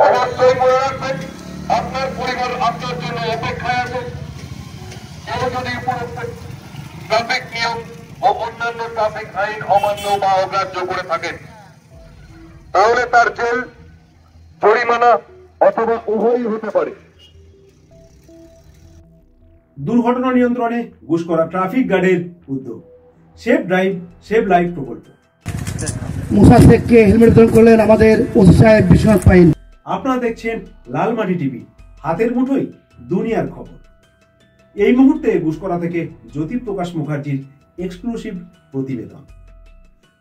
অবশ্যই মনে রাখবেন, আপনার পরিবার আপনার জন্য অপেক্ষায় আছে। কেউ যদি উপরোক্ত ট্রাফিক নিয়ম ও অন্যান্য ট্রাফিক আইন অমান্য বা অগ্রাহ্য করে থাকেন, তাহলে তার জেল, জরিমানা অথবা উভয়ই হতে পারে। দুর্ঘটনা নিয়ন্ত্রণে ঘুষখোর ট্রাফিক গার্ডের উদ্যোগ সেফ ড্রাইভ সেভ লাইফ প্রকল্প। মুসা শেখকে হেলমেট বিতরণ করলেন আমাদের ওসি সাহেব বিশ্বনাথ পাইন। আপনারা দেখছেন লালমাটি টিভি, হাতের মুঠোয় দুনিয়ার খবর। এই মুহূর্তে ঘুষখোরা থেকে জ্যোতিপ্রকাশ মুখার্জির এক্সক্লুসিভ প্রতিবেদন।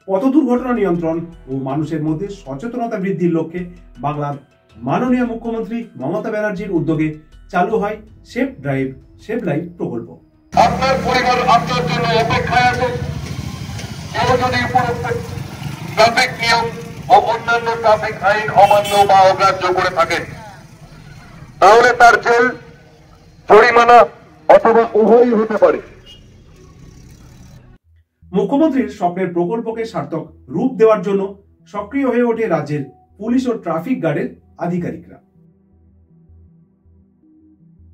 পথ দুর্ঘটনা নিয়ন্ত্রণ ও মানুষের মধ্যে সচেতনতা বৃদ্ধির লক্ষ্যে বাংলার মাননীয় মুখ্যমন্ত্রী মমতা ব্যানার্জির উদ্যোগে চালু হয় সেফ ড্রাইভ সেভ লাইফ প্রকল্প। আপনার পরিবার আপনার জন্য অপেক্ষায় আছে। কেউ যদি উপরোক্ত ট্রাফিক নিয়ম ও অন্যান্য ট্রাফিক আইন অমান্য বা অগ্রাহ্য করে থাকেন, তাহলে তার জেল, জরিমানা অথবা উভয়ই হতে পারে। মুখ্যমন্ত্রীর স্বপ্নের প্রকল্পকে সার্থক রূপ দেওয়ার জন্য সক্রিয় হয়ে ওঠে রাজ্যের পুলিশ ও ট্রাফিক গার্ডের আধিকারিকরা।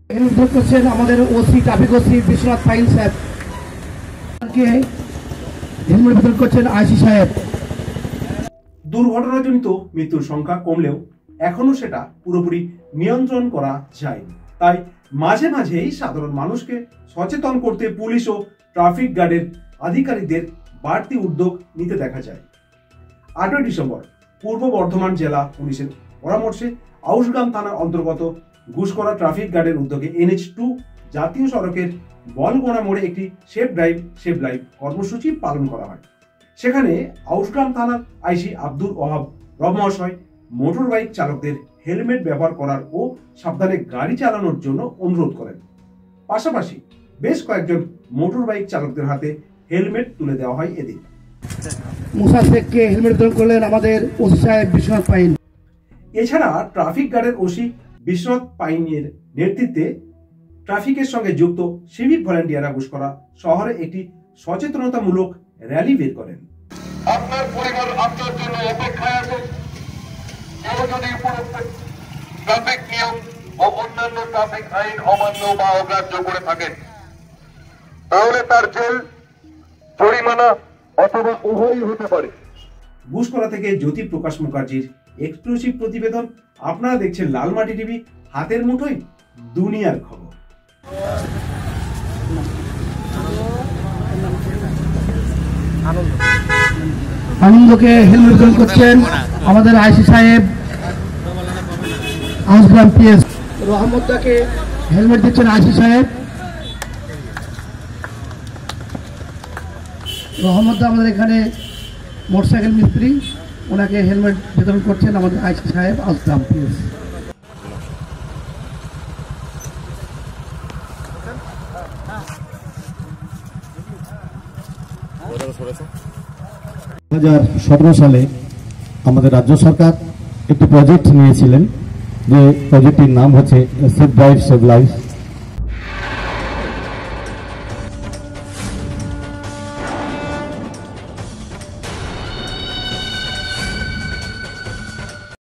হেলমেট করছেন আমাদের OC traffic OC Biswanath pine সাহেব। হেলমেট বিতরণ করছেন আইসি সাহেব। দুর্ঘটনাজনিত মৃত্যুর সংখ্যা কমলেও এখনো সেটা পুরোপুরি নিয়ন্ত্রণ করা যায়নি। তাই মাঝে মাঝেই সাধারণ মানুষকে সচেতন করতে পুলিশ ও ট্রাফিক গার্ডের আধিকারিকদের বাড়তি উদ্যোগ নিতে দেখা যায়। 8ই ডিসেম্বর পূর্ব বর্ধমান জেলা পুলিশের পরামর্শে আউশগ্রাম থানার অন্তর্গত ঘুষখোরা ট্রাফিক গার্ডের উদ্যোগে NH2 জাতীয় সড়কের বলগোনা মোড়ে একটি সেফ ড্রাইভ সেভ লাইফ কর্মসূচি পালন করা হয়। সেখানে আউশগ্রাম থানার আইসি আব্দুল ওয়াহাব রব মহাশয় মোটর বাইক চালকদের হেলমেট ব্যবহার করার ও সাবধানে গাড়ি চালানোর জন্য অনুরোধ করেন। পাশাপাশি বেশ কয়েকজন মোটর বাইক চালকদের হাতে হেলমেট তুলে দেওয়া হয় এদিন। মুসা শেখকে হেলমেট বিতরণ করলেন আমাদের ওসি সাহেব বিশ্বনাথ পাইন। এছাড়া ট্রাফিক গার্ডের ওসি বিশ্বনাথ পাইনের নেতৃত্বে ট্রাফিকের সঙ্গে যুক্ত সিভিক ভলান্টিয়াররা ঘুষখোরা শহরে একটি সচেতনতামূলক র্যালি বের করেন। আপনার পরিবার আপনার জন্য অপেক্ষায় আছে। কেউ যদি উপরোক্ত ট্রাফিক নিয়ম ও অন্যান্য ট্রাফিক আইন অমান্য বা অগ্রাহ্য করে থাকেন, তাহলে তার জেল, জরিমানা অথবা উভয়ই হতে পারে। ঘুষখোরা থেকে জ্যোতিপ্রকাশ মুখার্জির এক্সক্লুসিভ প্রতিবেদন। আপনারা দেখছেন লালমাটি টিভি, হাতের মুঠোয় দুনিয়ার খবর। আনন্দকে হেলমেট বিতরণ করছেন আমাদের আইসি সাহেব আউশগ্রাম পিএস। রহমতদাকে হেলমেট দিচ্ছেন আইসি সাহেব। রহমতদা আমাদের এখানে মোটরসাইকেল মিস্ত্রি, ওনাকে হেলমেট বিতরণ করছেন আমাদের আইসি সাহেব আউশগ্রাম পিএস। সালে আমাদের রাজ্য সরকার একটি প্রজেক্ট নিয়েছিলেন, যে প্রজেক্টটির নাম হচ্ছে সেফ ড্রাইভ সেভ লাইফ।